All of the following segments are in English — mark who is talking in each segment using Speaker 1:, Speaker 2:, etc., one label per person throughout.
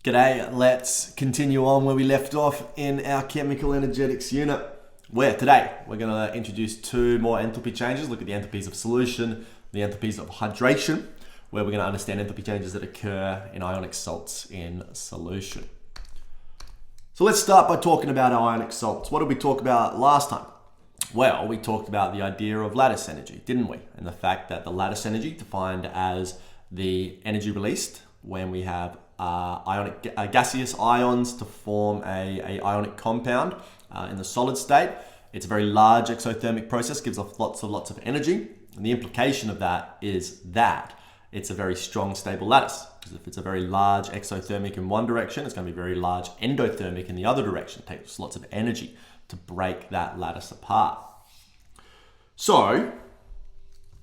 Speaker 1: G'day, let's continue on where we left off in our chemical energetics unit, where today we're going to introduce two more enthalpy changes, look at the enthalpies of solution, the enthalpies of hydration, where we're going to understand enthalpy changes that occur in ionic salts in solution. So let's start by talking about ionic salts. What did we talk about last time? Well, we talked about the idea of lattice energy, didn't we? And the fact that the lattice energy, defined as the energy released when we have gaseous ions to form a ionic compound in the solid state. It's a very large exothermic process, gives off lots of energy. And the implication of that is that it's a very strong, stable lattice. Because if it's a very large exothermic in one direction, it's going to be very large endothermic in the other direction. It takes lots of energy to break that lattice apart. So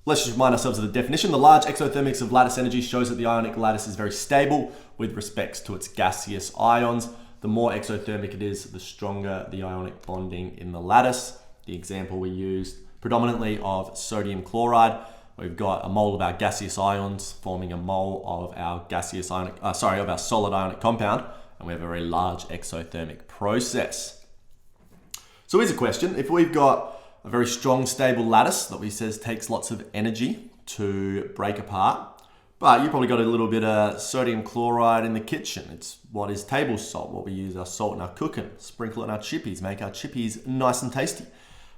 Speaker 1: let's just remind ourselves of the definition. The large exothermics of lattice energy shows that the ionic lattice is very stable with respect to its gaseous ions. The more exothermic it is, the stronger the ionic bonding in the lattice. The example we used predominantly of sodium chloride. We've got a mole of our gaseous ions forming a mole of our our solid ionic compound, and we have a very large exothermic process. So here's a question. If we've got a very strong, stable lattice that we says takes lots of energy to break apart, but you probably got a little bit of sodium chloride in the kitchen. It's what is table salt, what we use our salt in our cooking, sprinkle it in our chippies, make our chippies nice and tasty.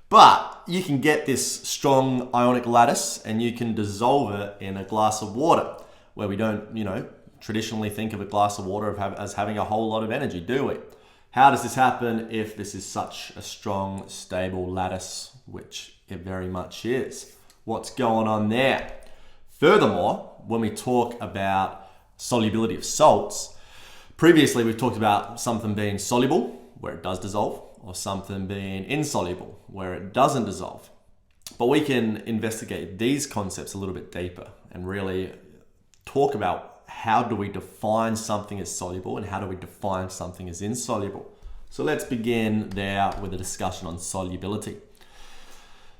Speaker 1: But you can get this strong ionic lattice and you can dissolve it in a glass of water, where we don't, traditionally think of a glass of water as having a whole lot of energy, do we? How does this happen if this is such a strong, stable lattice, which it very much is? What's going on there? Furthermore, when we talk about solubility of salts, previously we've talked about something being soluble, where it does dissolve, or something being insoluble, where it doesn't dissolve. But we can investigate these concepts a little bit deeper and really talk about how do we define something as soluble and how do we define something as insoluble. So let's begin there with a discussion on solubility.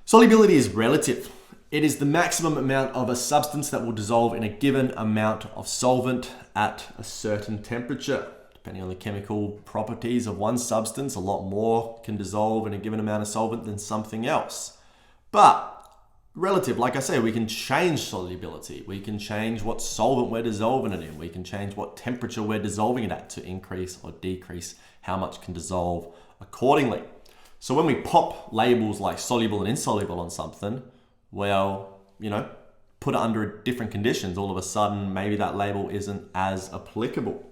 Speaker 1: Solubility is relative. It is the maximum amount of a substance that will dissolve in a given amount of solvent at a certain temperature. Depending on the chemical properties of one substance, a lot more can dissolve in a given amount of solvent than something else. But relative, like I say, we can change solubility. We can change what solvent we're dissolving it in. We can change what temperature we're dissolving it at to increase or decrease how much can dissolve accordingly. So when we pop labels like soluble and insoluble on something, well, put it under different conditions, all of a sudden maybe that label isn't as applicable.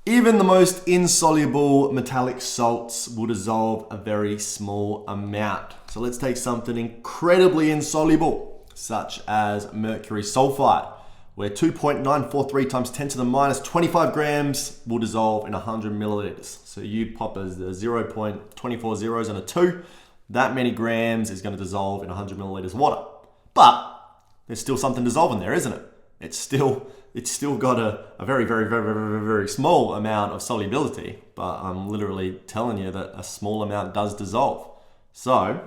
Speaker 1: Even the most insoluble metallic salts will dissolve a very small amount. So let's take something incredibly insoluble, such as mercury sulfide, where 2.943 times 10 to the minus 25 grams will dissolve in 100 milliliters. So you pop a 0.24 zeros and a 2, that many grams is going to dissolve in 100 milliliters water. But there's still something dissolving there, isn't it? It's still got a very, very, very, very, very small amount of solubility, but I'm literally telling you that a small amount does dissolve. So,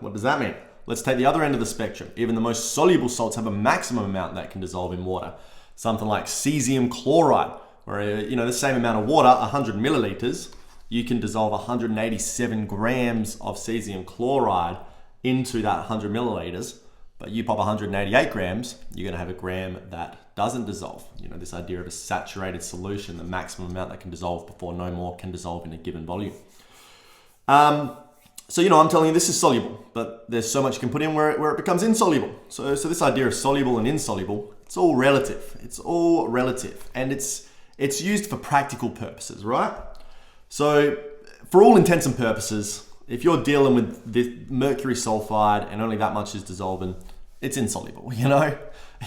Speaker 1: what does that mean? Let's take the other end of the spectrum. Even the most soluble salts have a maximum amount that can dissolve in water. Something like cesium chloride, where, the same amount of water, 100 milliliters, you can dissolve 187 grams of cesium chloride into that 100 milliliters. But you pop 188 grams, you're going to have a gram that doesn't dissolve. This idea of a saturated solution, the maximum amount that can dissolve before no more can dissolve in a given volume. So I'm telling you this is soluble, but there's so much you can put in where it becomes insoluble. So this idea of soluble and insoluble, it's all relative. It's all relative. And it's used for practical purposes, right? So for all intents and purposes, if you're dealing with this mercury sulfide and only that much is dissolving, it's insoluble,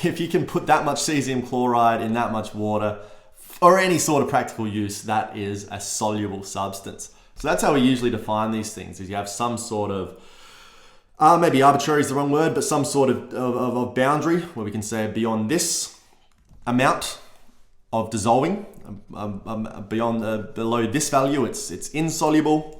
Speaker 1: If you can put that much cesium chloride in that much water for any sort of practical use, that is a soluble substance. So that's how we usually define these things, is you have some sort of, maybe arbitrary is the wrong word, but some sort of boundary where we can say beyond this amount of dissolving, below this value, it's insoluble.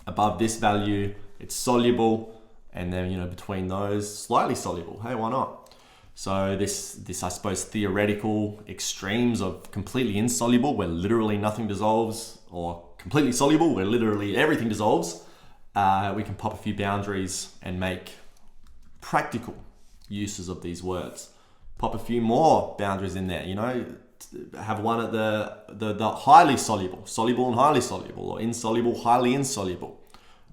Speaker 1: Above this value, it's soluble, and then between those, slightly soluble. Hey, why not? So this I suppose theoretical extremes of completely insoluble where literally nothing dissolves, or completely soluble where literally everything dissolves, we can pop a few boundaries and make practical uses of these words. Pop a few more boundaries in there, have one at the highly soluble, soluble and highly soluble, or insoluble, highly insoluble.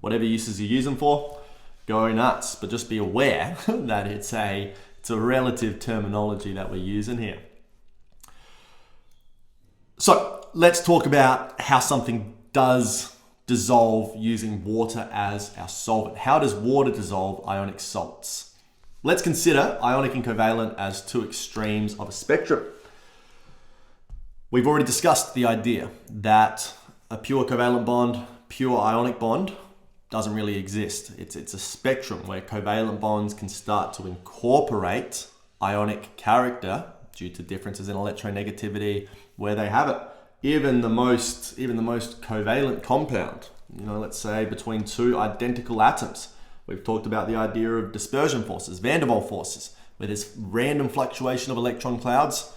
Speaker 1: Whatever uses you use them for, go nuts. But just be aware that it's a relative terminology that we're using here. So let's talk about how something does dissolve using water as our solvent. How does water dissolve ionic salts? Let's consider ionic and covalent as two extremes of a spectrum. We've already discussed the idea that a pure covalent bond, pure ionic bond doesn't really exist. It's a spectrum where covalent bonds can start to incorporate ionic character due to differences in electronegativity where they have it. Even the most covalent compound, let's say between two identical atoms. We've talked about the idea of dispersion forces, van der Waals forces, where there's random fluctuation of electron clouds.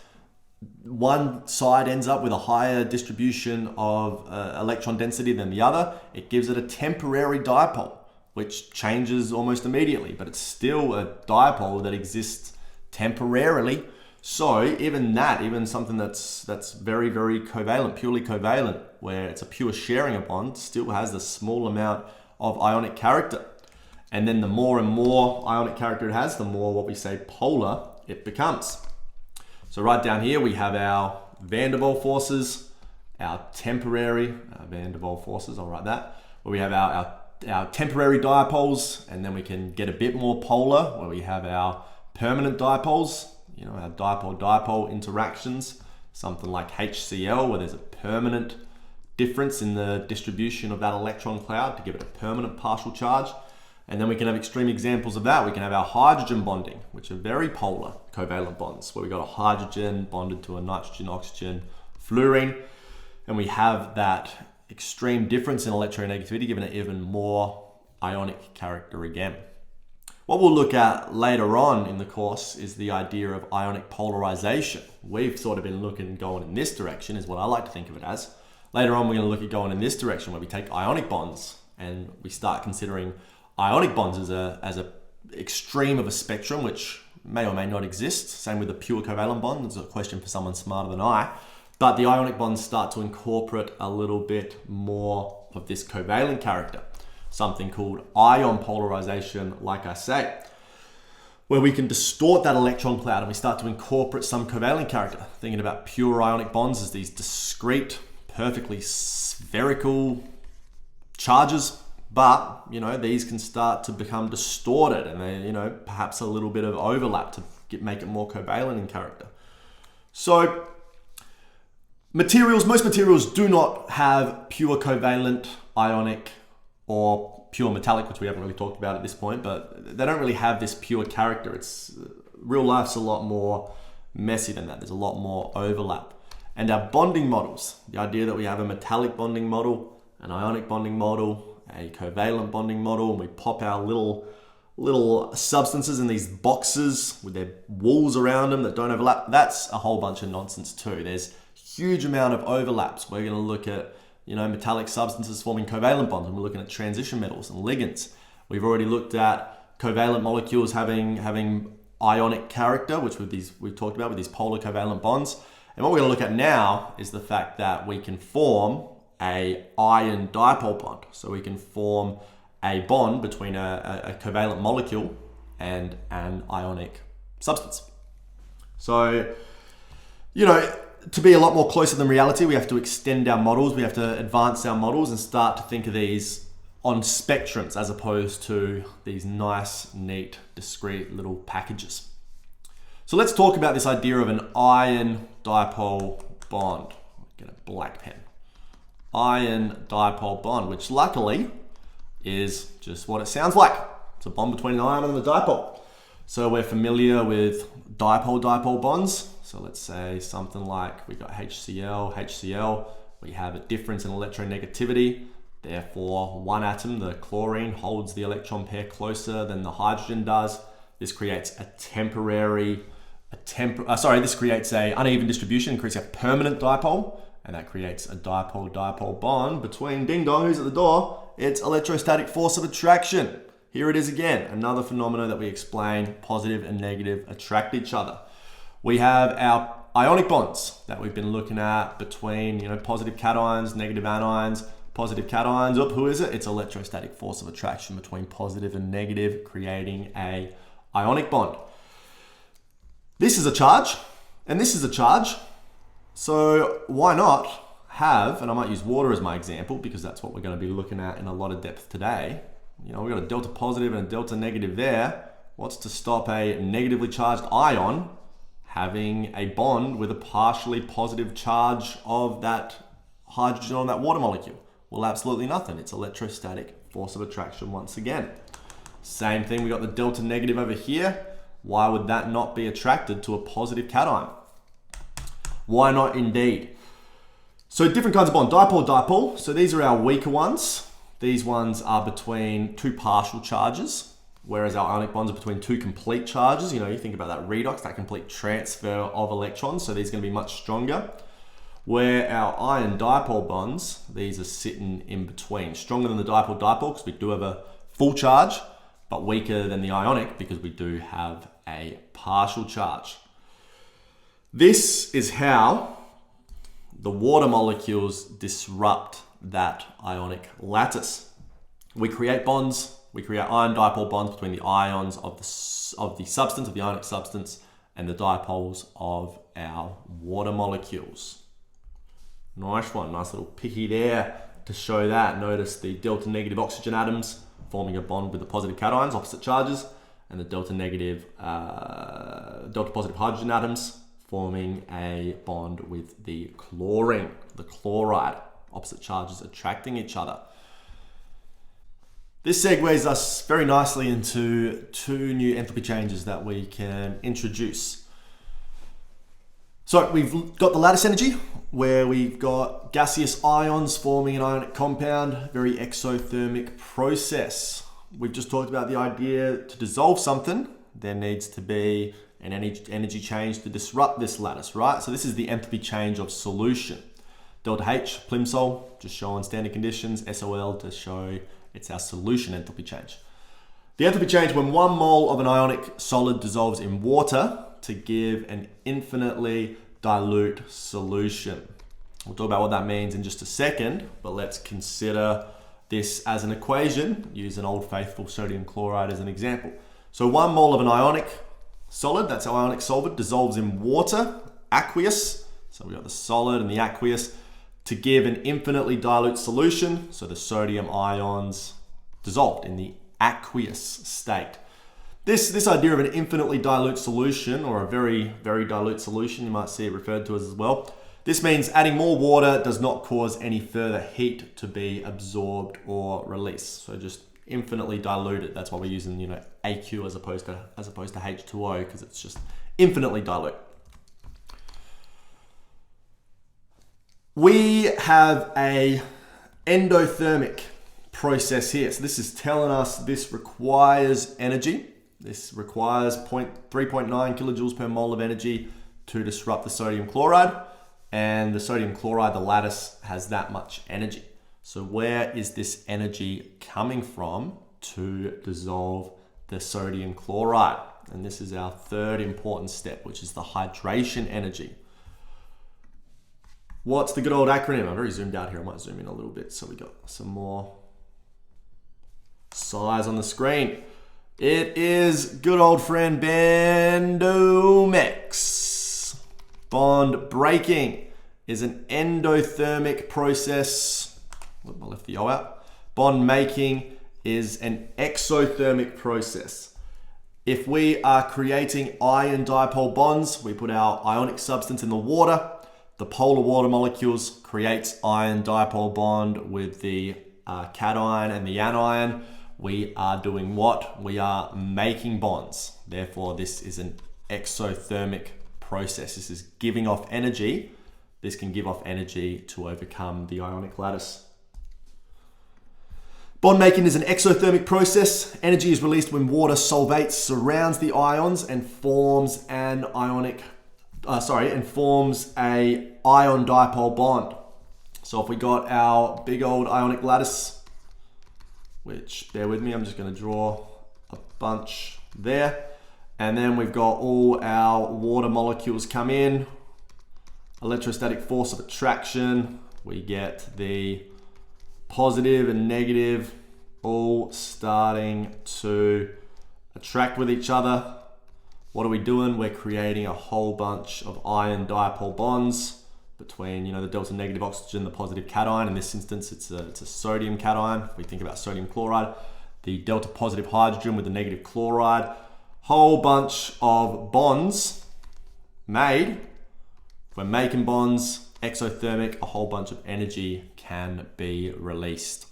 Speaker 1: One side ends up with a higher distribution of electron density than the other. It gives it a temporary dipole, which changes almost immediately, but it's still a dipole that exists temporarily. So even something that's very, very covalent, purely covalent, where it's a pure sharing of bond, still has the small amount of ionic character. And then the more and more ionic character it has, the more what we say polar it becomes. So right down here, we have our van der Waals forces, our temporary van der Waals forces, I'll write that, where we have our temporary dipoles, and then we can get a bit more polar, where we have our permanent dipoles, our dipole-dipole interactions, something like HCl, where there's a permanent difference in the distribution of that electron cloud to give it a permanent partial charge. And then we can have extreme examples of that. We can have our hydrogen bonding, which are very polar covalent bonds, where we got a hydrogen bonded to a nitrogen, oxygen, fluorine, and we have that extreme difference in electronegativity, giving it even more ionic character again. What we'll look at later on in the course is the idea of ionic polarization. We've sort of been looking going in this direction, is what I like to think of it as. Later on, we're going to look at going in this direction, where we take ionic bonds and we start considering ionic bonds as a extreme of a spectrum, which may or may not exist. Same with a pure covalent bond. It's a question for someone smarter than I. But the ionic bonds start to incorporate a little bit more of this covalent character, something called ion polarization, like I say, where we can distort that electron cloud and we start to incorporate some covalent character. Thinking about pure ionic bonds as these discrete, perfectly spherical charges. But, these can start to become distorted, and they, perhaps a little bit of overlap to make it more covalent in character. So most materials do not have pure covalent, ionic, or pure metallic, which we haven't really talked about at this point, but they don't really have this pure character. Real life's a lot more messy than that. There's a lot more overlap. And our bonding models, the idea that we have a metallic bonding model, an ionic bonding model, a covalent bonding model, and we pop our little substances in these boxes with their walls around them that don't overlap. That's a whole bunch of nonsense too. There's huge amount of overlaps. We're going to look at metallic substances forming covalent bonds, and we're looking at transition metals and ligands. We've already looked at covalent molecules having ionic character, which we've talked about with these polar covalent bonds. And what we're going to look at now is the fact that we can form a ion-dipole bond. So we can form a bond between a covalent molecule and an ionic substance. So, to be a lot more closer than reality, we have to extend our models, we have to advance our models and start to think of these on spectrums as opposed to these nice, neat, discrete little packages. So let's talk about this idea of an ion-dipole bond. Get a black pen. Ion-dipole bond, which luckily is just what it sounds like. It's a bond between an ion and a dipole. So we're familiar with dipole-dipole bonds. So let's say something like we got HCl, we have a difference in electronegativity. Therefore, one atom, the chlorine, holds the electron pair closer than the hydrogen does. This creates a temporary this creates a uneven distribution, creates a permanent dipole, and that creates a dipole-dipole bond between ding dong, who's at the door. It's electrostatic force of attraction. Here it is again, another phenomenon that we explain, positive and negative attract each other. We have our ionic bonds that we've been looking at between, positive cations, negative anions, positive cations. Who is it? It's electrostatic force of attraction between positive and negative, creating a ionic bond. This is a charge, and this is a charge. So why not have, and I might use water as my example because that's what we're going to be looking at in a lot of depth today. We've got a delta positive and a delta negative there. What's to stop a negatively charged ion having a bond with a partially positive charge of that hydrogen on that water molecule? Well, absolutely nothing. It's electrostatic force of attraction once again. Same thing, we got the delta negative over here. Why would that not be attracted to a positive cation? Why not indeed? So different kinds of bond, dipole-dipole. So these are our weaker ones. These ones are between two partial charges, whereas our ionic bonds are between two complete charges. You think about that redox, that complete transfer of electrons. So these are going to be much stronger. Where our ion-dipole bonds, these are sitting in between. Stronger than the dipole-dipole because we do have a full charge, but weaker than the ionic because we do have a partial charge. This is how the water molecules disrupt that ionic lattice. We create bonds, we create ion-dipole bonds between the ions of the substance, of the ionic substance, and the dipoles of our water molecules. Nice one, nice little picky there to show that. Notice the delta negative oxygen atoms forming a bond with the positive cations, opposite charges, and the delta positive hydrogen atoms forming a bond with the chlorine, the chloride, opposite charges attracting each other. This segues us very nicely into two new enthalpy changes that we can introduce. So we've got the lattice energy, where we've got gaseous ions forming an ionic compound, very exothermic process. We've just talked about the idea to dissolve something, there needs to be an energy change to disrupt this lattice, right? So this is the enthalpy change of solution. ΔH, plimsoll, just showing standard conditions, SOL to show it's our solution enthalpy change. The enthalpy change when 1 mole of an ionic solid dissolves in water to give an infinitely dilute solution. We'll talk about what that means in just a second, but let's consider this as an equation. Use an old faithful sodium chloride as an example. So 1 mole of an ionic solid, that's our ionic solvent, dissolves in water, aqueous. So we've got the solid and the aqueous to give an infinitely dilute solution. So the sodium ions dissolved in the aqueous state. This idea of an infinitely dilute solution, or a very, very dilute solution, you might see it referred to as well. This means adding more water does not cause any further heat to be absorbed or released. So just infinitely diluted. That's why we're using, AQ as opposed to H2O, because it's just infinitely dilute. We have a endothermic process here. So this is telling us this requires energy. This requires 3.9 kilojoules per mole of energy to disrupt the sodium chloride. And the sodium chloride, the lattice, has that much energy. So where is this energy coming from to dissolve the sodium chloride? And this is our third important step, which is the hydration energy. What's the good old acronym? I'm very zoomed out here. I might zoom in a little bit so we got some more size on the screen. It is good old friend Bandomex. Bond breaking is an endothermic process. I left the O out. Bond making is an exothermic process. If we are creating ion-dipole bonds, we put our ionic substance in the water. The polar water molecules creates ion-dipole bond with the cation and the anion. We are doing what? We are making bonds. Therefore, this is an exothermic process. This is giving off energy. This can give off energy to overcome the ionic lattice. Bond making is an exothermic process. Energy is released when water solvates, surrounds the ions, and forms an a ion-dipole bond. So if we got our big old ionic lattice, which, bear with me, I'm just going to draw a bunch there. And then we've got all our water molecules come in, electrostatic force of attraction. We get the positive and negative all starting to attract with each other. What are we doing? We're creating a whole bunch of ion-dipole bonds between, the delta negative oxygen, the positive cation. In this instance, it's a sodium cation. If we think about sodium chloride, the delta positive hydrogen with the negative chloride. Whole bunch of bonds made. If we're making bonds, exothermic, a whole bunch of energy can be released.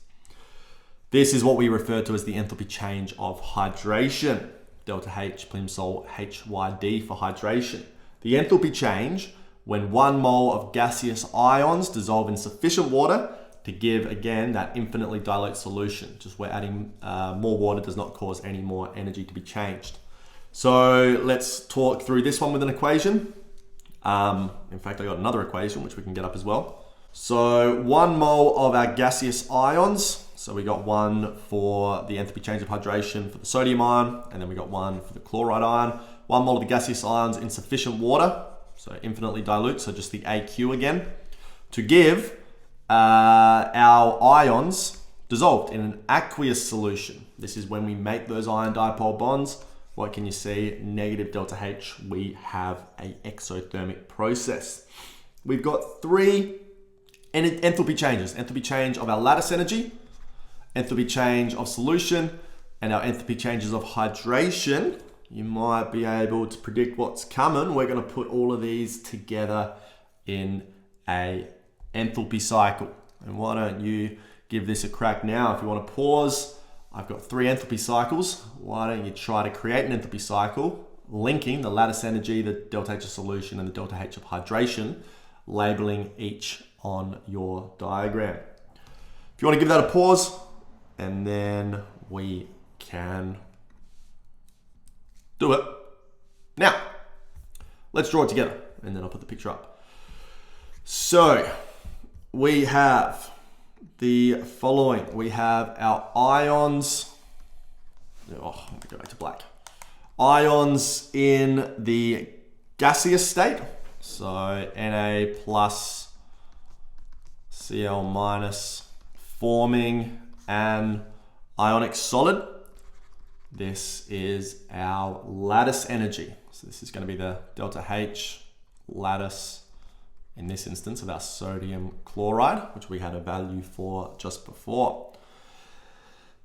Speaker 1: This is what we refer to as the enthalpy change of hydration. ΔH, ΔHsol, HyD for hydration. The enthalpy change when 1 mole of gaseous ions dissolve in sufficient water to give, again, that infinitely dilute solution. Just we're adding more water does not cause any more energy to be changed. So let's talk through this one with an equation. In fact, I got another equation which we can get up as well. So 1 mole of our gaseous ions. So we got 1 for the enthalpy change of hydration for the sodium ion, and then we got 1 for the chloride ion. 1 mole of the gaseous ions in sufficient water, so infinitely dilute, so just the AQ again, to give our ions dissolved in an aqueous solution. This is when we make those ion-dipole bonds. What can you see? Negative delta H, we have an exothermic process. We've got 3 enthalpy changes. Enthalpy change of our lattice energy, enthalpy change of solution, and our enthalpy changes of hydration. You might be able to predict what's coming. We're going to put all of these together in a enthalpy cycle. And why don't you give this a crack now? If you want to pause, I've got 3 enthalpy cycles. Why don't you try to create an enthalpy cycle linking the lattice energy, the delta H of solution, and the delta H of hydration, labeling each on your diagram. If you want to give that a pause, and then we can do it. Now, let's draw it together, and then I'll put the picture up. So, we have the following. We have our ions. Oh, I'm gonna go back to black. Ions in the gaseous state. So, Na plus Cl minus, forming an ionic solid. This is our lattice energy. So this is going to be the delta H lattice, in this instance, of our sodium chloride, which we had a value for just before.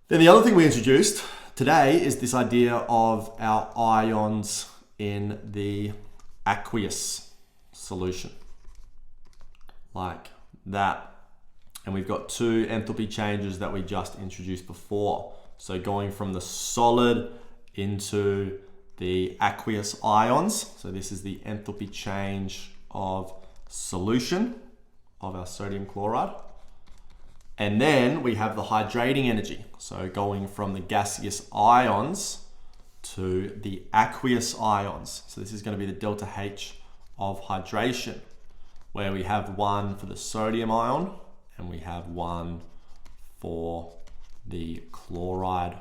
Speaker 1: Then the other thing we introduced today is this idea of our ions in the aqueous solution, like that. And we've got 2 enthalpy changes that we just introduced before. So going from the solid into the aqueous ions. So this is the enthalpy change of solution of our sodium chloride. And then we have the hydrating energy. So going from the gaseous ions to the aqueous ions. So this is going to be the delta H of hydration, where we have 1 for the sodium ion, and we have 1 for the chloride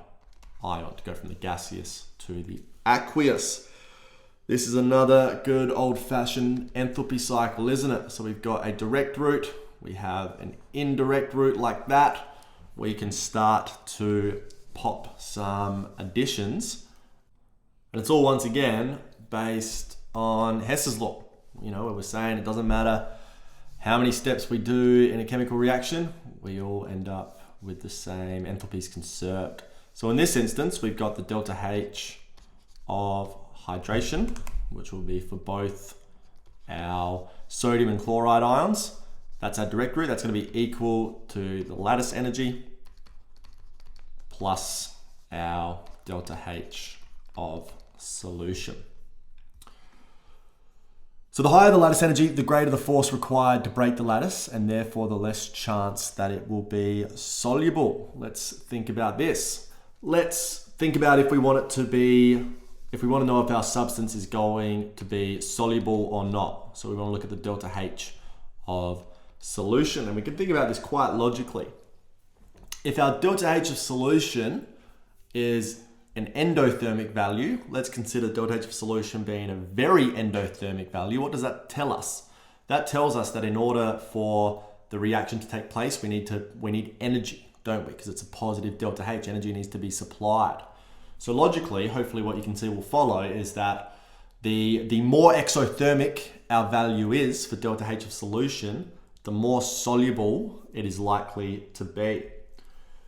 Speaker 1: ion to go from the gaseous to the aqueous. This is another good old-fashioned enthalpy cycle, isn't it? So we've got a direct route, we have an indirect route like that. We can start to pop some additions. And it's all, once again, based on Hess's law. Where we're saying it doesn't matter how many steps we do in a chemical reaction, we all end up with the same enthalpies conserved. So in this instance, we've got the delta H of hydration, which will be for both our sodium and chloride ions. That's our direct route. That's going to be equal to the lattice energy plus our delta H of solution. So the higher the lattice energy, the greater the force required to break the lattice, and therefore the less chance that it will be soluble. Let's think about this. Let's think about if we want it to be, if we want to know if our substance is going to be soluble or not. So we want to look at the delta H of solution, and we can think about this quite logically. If our delta H of solution is an endothermic value, let's consider delta H of solution being a very endothermic value. What does that tell us? That tells us that in order for the reaction to take place, we need energy, don't we? Because it's a positive delta H, energy needs to be supplied. So logically, hopefully what you can see will follow is that the more exothermic our value is for delta H of solution, the more soluble it is likely to be.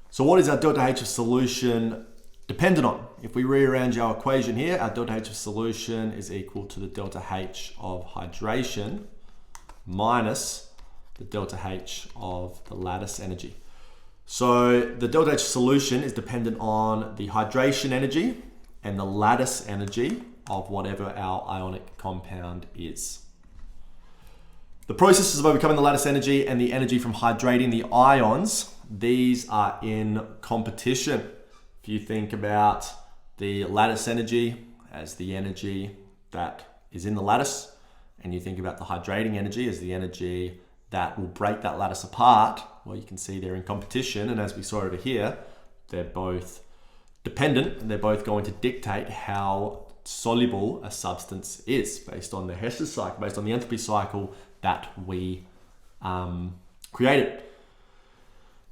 Speaker 1: So what is our delta H of solution dependent on? If we rearrange our equation here, our delta H of solution is equal to the delta H of hydration minus the delta H of the lattice energy. So the delta H solution is dependent on the hydration energy and the lattice energy of whatever our ionic compound is. The processes of overcoming the lattice energy and the energy from hydrating the ions, these are in competition. If you think about the lattice energy as the energy that is in the lattice, and you think about the hydrating energy as the energy that will break that lattice apart, well, you can see they're in competition, and as we saw over here, they're both dependent, and they're both going to dictate how soluble a substance is based on the Hess's cycle, based on the enthalpy cycle that we created.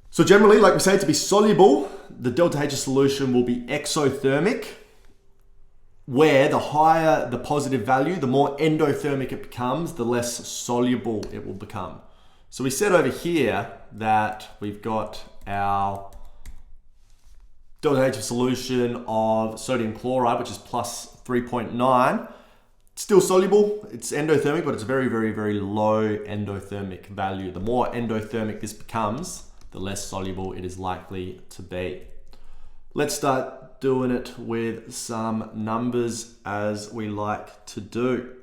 Speaker 1: So generally, like we say, to be soluble, the delta H of solution will be exothermic, where the higher the positive value, the more endothermic it becomes, the less soluble it will become. So we said over here that we've got our delta H of solution of sodium chloride, which is plus 3.9. Still soluble, it's endothermic, but it's a very, very, very low endothermic value. The more endothermic this becomes, the less soluble it is likely to be. Let's start doing it with some numbers as we like to do.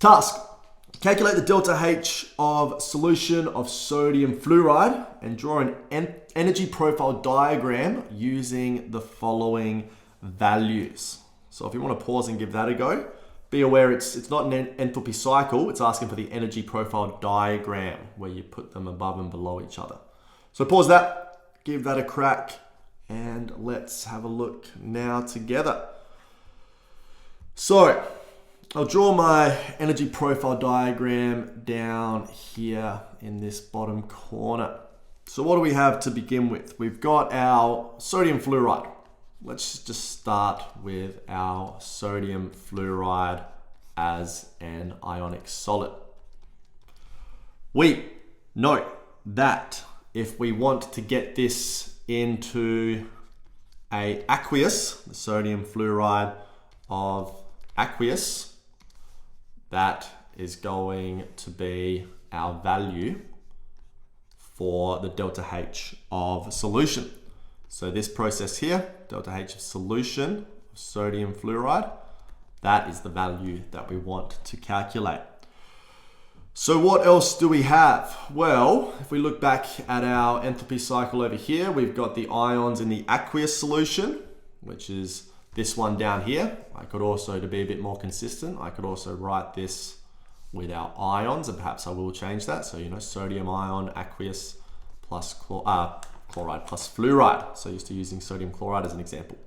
Speaker 1: Task: calculate the delta H of solution of sodium fluoride and draw an energy profile diagram using the following values. So if you want to pause and give that a go, be aware it's not an enthalpy cycle, it's asking for the energy profile diagram where you put them above and below each other. So pause that, give that a crack, and let's have a look now together. So I'll draw my energy profile diagram down here in this bottom corner. So what do we have to begin with? We've got our sodium fluoride. Let's just start with our sodium fluoride as an ionic solid. We know that if we want to get this into a aqueous, the sodium fluoride of aqueous, that is going to be our value for the delta H of solution. So this process here, delta H of solution of sodium fluoride, that is the value that we want to calculate. So what else do we have? Well, if we look back at our enthalpy cycle over here, we've got the ions in the aqueous solution, which is this one down here. I could also, to be a bit more consistent, I could also write this with our ions, and perhaps I will change that. So, sodium ion, aqueous plus chloride plus fluoride. So used to using sodium chloride as an example.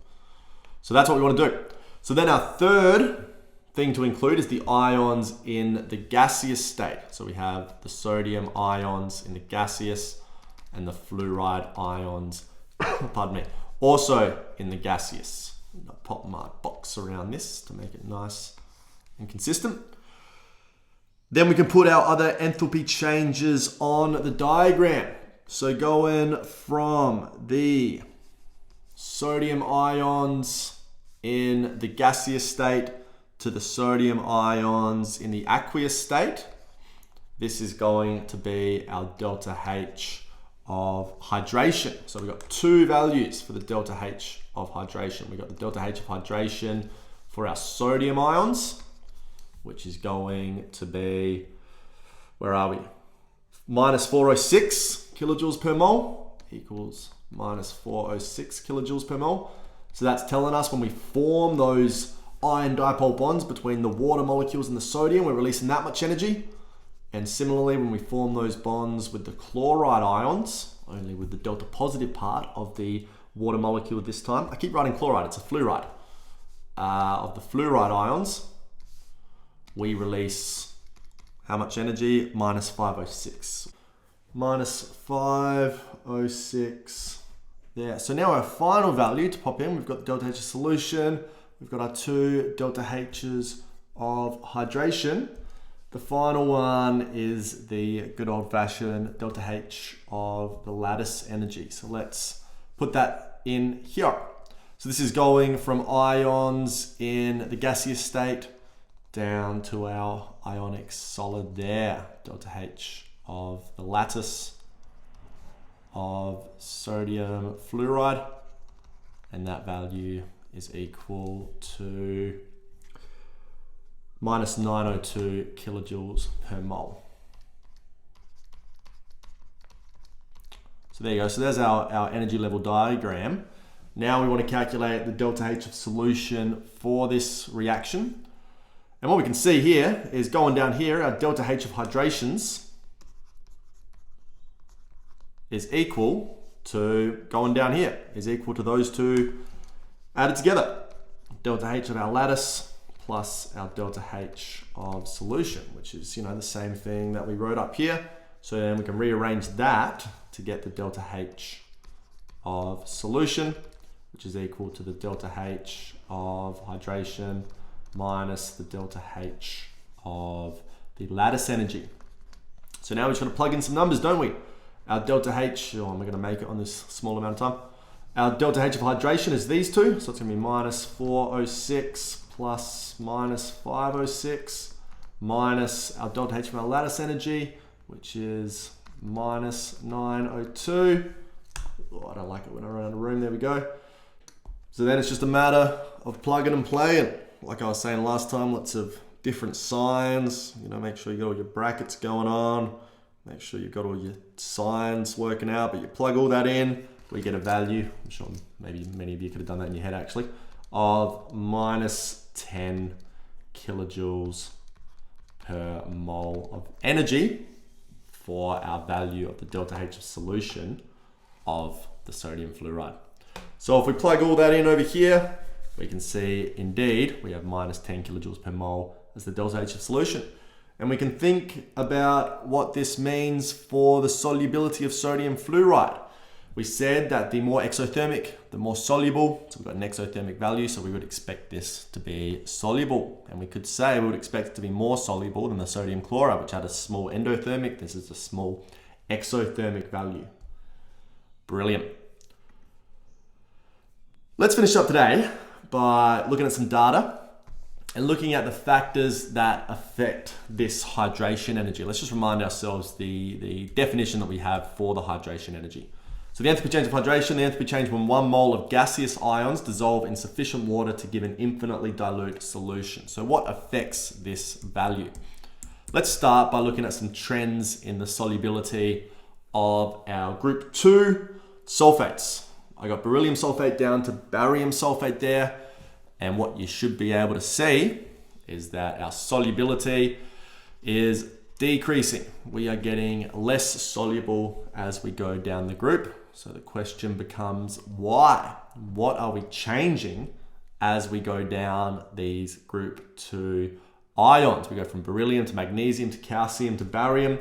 Speaker 1: So that's what we want to do. So then our third thing to include is the ions in the gaseous state. So we have the sodium ions in the gaseous and the fluoride ions, pardon me, also in the gaseous. I'll pop my box around this to make it nice and consistent. Then we can put our other enthalpy changes on the diagram. So going from the sodium ions in the gaseous state to the sodium ions in the aqueous state, this is going to be our delta H of hydration. So we've got two values for the delta H of hydration. We've got the delta H of hydration for our sodium ions, which is going to be, where are we? Minus 406 kilojoules per mole equals minus 406 kilojoules per mole. So that's telling us when we form those ion dipole bonds between the water molecules and the sodium, we're releasing that much energy. And similarly, when we form those bonds with the chloride ions, only with the delta positive part of the water molecule this time. I keep writing chloride, it's a fluoride. Of the fluoride ions, we release how much energy? Minus 506. Minus 506 there. So now our final value to pop in, we've got the ΔH solution, we've got our 2 ΔHs of hydration. The final one is the good old-fashioned ΔH of the lattice energy. So let's put that in here. So this is going from ions in the gaseous state down to our ionic solid there. ΔH of the lattice of sodium fluoride, and that value is equal to minus 902 kilojoules per mole. So there you go. So there's our energy level diagram. Now we want to calculate the ΔH of solution for this reaction. And what we can see here is going down here, our ΔH of hydrations is equal to, going down here, is equal to those two added together. ΔH of our lattice plus our ΔH of solution, which is, the same thing that we wrote up here. So then we can rearrange that to get the ΔH of solution, which is equal to the ΔH of hydration minus the ΔH of the lattice energy. So now we're just going to plug in some numbers, don't we? Our ΔH, I'm going to make it on this small amount of time. Our ΔH of hydration is these two, so it's going to be minus 406 plus minus 506 minus our ΔH of our lattice energy, which is minus 902. Oh, I don't like it when I run out of room. There we go. So then it's just a matter of plugging and playing. Like I was saying last time, lots of different signs. Make sure you got all your brackets going on. Make sure you've got all your signs working out, but you plug all that in, we get a value, I'm sure maybe many of you could have done that in your head actually, of minus 10 kilojoules per mole of energy for our value of the ΔH of solution of the sodium fluoride. So if we plug all that in over here, we can see indeed we have minus 10 kilojoules per mole as the ΔH of solution. And we can think about what this means for the solubility of sodium fluoride. We said that the more exothermic, the more soluble. So we've got an exothermic value, so we would expect this to be soluble. And we could say we would expect it to be more soluble than the sodium chloride, which had a small endothermic. This is a small exothermic value. Brilliant. Let's finish up today by looking at some data and looking at the factors that affect this hydration energy. Let's just remind ourselves the definition that we have for the hydration energy. So the enthalpy change of hydration, the enthalpy change when 1 mole of gaseous ions dissolve in sufficient water to give an infinitely dilute solution. So what affects this value? Let's start by looking at some trends in the solubility of our group 2 sulfates. I got beryllium sulfate down to barium sulfate there. And what you should be able to see is that our solubility is decreasing. We are getting less soluble as we go down the group. So the question becomes why? What are we changing as we go down these group 2 ions? We go from beryllium to magnesium to calcium to barium.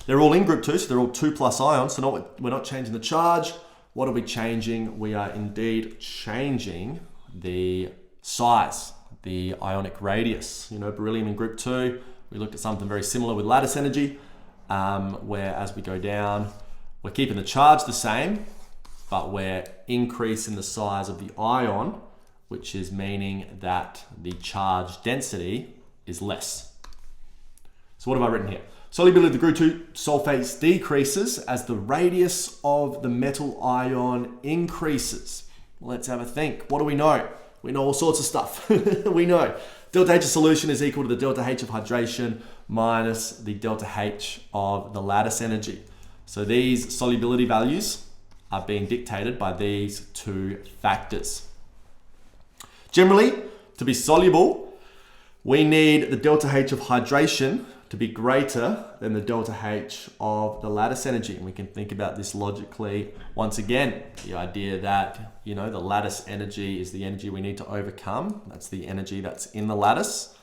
Speaker 1: They're all in group 2, so they're all 2+ ions. So we're not changing the charge. What are we changing? We are indeed changing the size, the ionic radius. Beryllium in group 2, we looked at something very similar with lattice energy, where as we go down, we're keeping the charge the same, but we're increasing the size of the ion, which is meaning that the charge density is less. So what have I written here? Solubility of the group 2 sulfates decreases as the radius of the metal ion increases. Let's have a think. What do we know? We know all sorts of stuff. We know ΔH of solution is equal to the ΔH of hydration minus the ΔH of the lattice energy. So these solubility values are being dictated by these two factors. Generally, to be soluble, we need the ΔH of hydration to be greater than the ΔH of the lattice energy. And we can think about this logically once again. The idea that, the lattice energy is the energy we need to overcome. That's the energy that's in the lattice.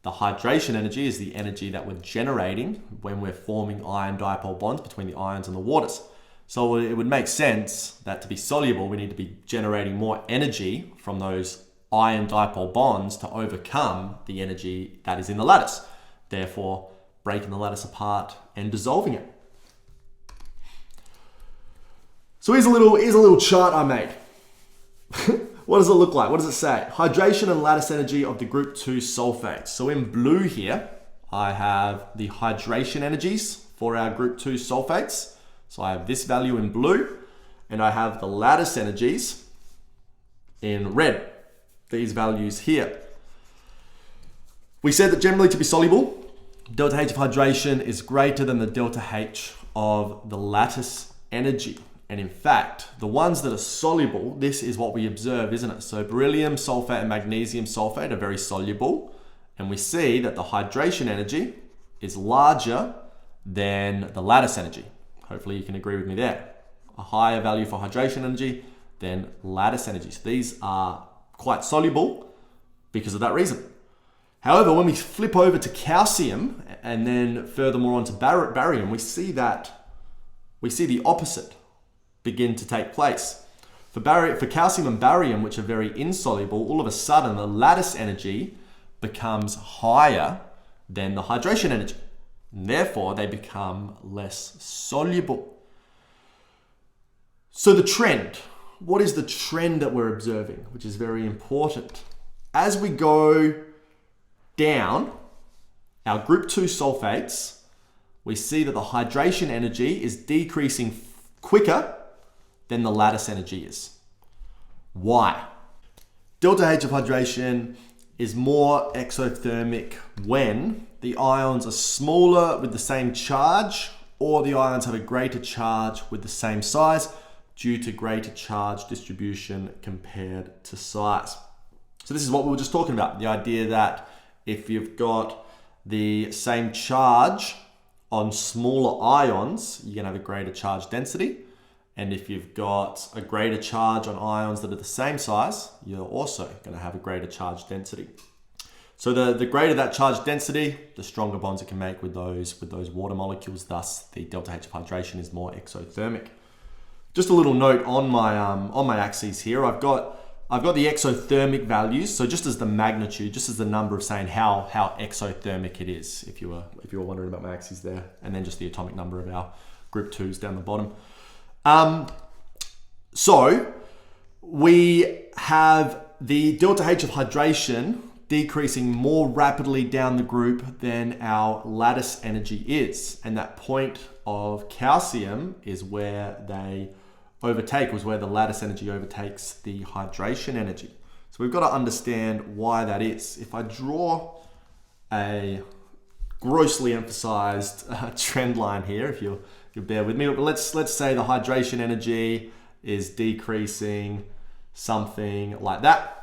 Speaker 1: The hydration energy is the energy that we're generating when we're forming ion-dipole bonds between the ions and the waters. So it would make sense that to be soluble, we need to be generating more energy from those ion-dipole bonds to overcome the energy that is in the lattice. Therefore, breaking the lattice apart and dissolving it. So here's a little chart I made. What does it look like? What does it say? Hydration and lattice energy of the group 2 sulfates. So in blue here, I have the hydration energies for our group 2 sulfates. So I have this value in blue, and I have the lattice energies in red. These values here. We said that generally to be soluble, ΔH of hydration is greater than the ΔH of the lattice energy. And in fact, the ones that are soluble, this is what we observe, isn't it? So beryllium sulfate and magnesium sulfate are very soluble. And we see that the hydration energy is larger than the lattice energy. Hopefully you can agree with me there. A higher value for hydration energy than lattice energy. So these are quite soluble because of that reason. However, when we flip over to calcium and then furthermore onto barium, we see the opposite begin to take place. For calcium and barium, which are very insoluble, all of a sudden the lattice energy becomes higher than the hydration energy. And therefore, they become less soluble. So the trend, what is the trend that we're observing, which is very important? As we go down our group 2 sulfates, we see that the hydration energy is decreasing quicker than the lattice energy is. Why? ΔH of hydration is more exothermic when the ions are smaller with the same charge, or the ions have a greater charge with the same size due to greater charge distribution compared to size. So this is what we were just talking about, the idea that if you've got the same charge on smaller ions, you're gonna have a greater charge density. And if you've got a greater charge on ions that are the same size, you're also gonna have a greater charge density. So the greater that charge density, the stronger bonds it can make with those water molecules. Thus, the ΔH of hydration is more exothermic. Just a little note on my axes here. I've got the exothermic values. So just as the magnitude, just as the number of saying how exothermic it is, if you were wondering about my axes there, and then just the atomic number of our group 2s down the bottom. So we have the ΔH of hydration decreasing more rapidly down the group than our lattice energy is. And that point of calcium is where they overtake, was where the lattice energy overtakes the hydration energy. So we've got to understand why that is. If I draw a grossly emphasized trend line here, if you'll bear with me, but let's say the hydration energy is decreasing something like that.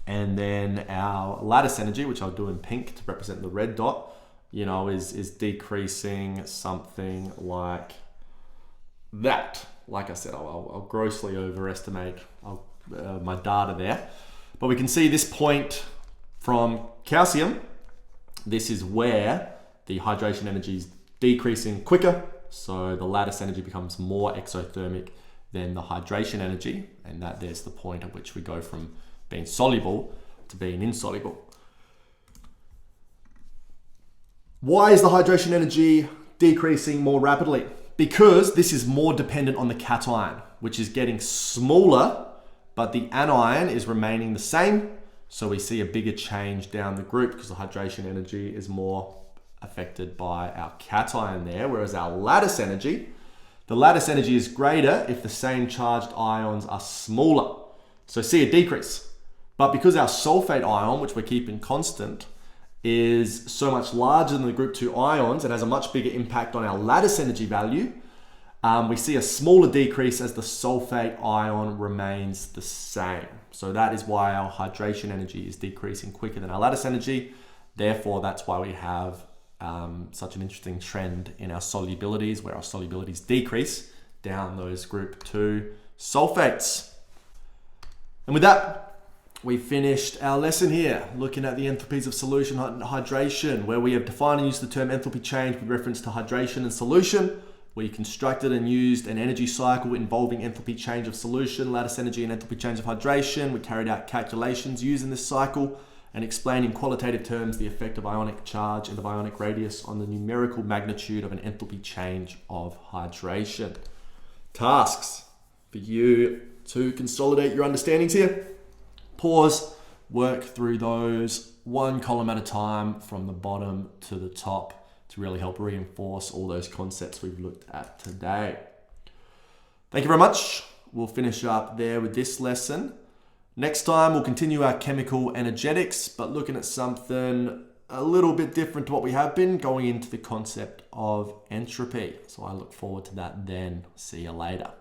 Speaker 1: And then our lattice energy, which I'll do in pink to represent the red dot, is decreasing something like that. Like I said, I'll grossly overestimate my data there. But we can see this point from calcium, this is where the hydration energy is decreasing quicker. So the lattice energy becomes more exothermic than the hydration energy. And there's the point at which we go from being soluble to being insoluble. Why is the hydration energy decreasing more rapidly? Because this is more dependent on the cation, which is getting smaller, but the anion is remaining the same. So we see a bigger change down the group because the hydration energy is more affected by our cation there, whereas our lattice energy, the lattice energy is greater if the same charged ions are smaller. So see a decrease. But because our sulfate ion, which we're keeping constant, is so much larger than the group 2 ions and has a much bigger impact on our lattice energy value, we see a smaller decrease as the sulfate ion remains the same. So that is why our hydration energy is decreasing quicker than our lattice energy. Therefore, that's why we have such an interesting trend in our solubilities, where our solubilities decrease down those group 2 sulfates. And with that, we finished our lesson here, looking at the enthalpies of solution and hydration, where we have defined and used the term enthalpy change with reference to hydration and solution. We constructed and used an energy cycle involving enthalpy change of solution, lattice energy, and enthalpy change of hydration. We carried out calculations using this cycle and explained in qualitative terms the effect of ionic charge and of ionic radius on the numerical magnitude of an enthalpy change of hydration. Tasks for you to consolidate your understandings here. Pause, work through those one column at a time from the bottom to the top to really help reinforce all those concepts we've looked at today. Thank you very much. We'll finish up there with this lesson. Next time, we'll continue our chemical energetics, but looking at something a little bit different to what we have been, going into the concept of entropy. So I look forward to that then. See you later.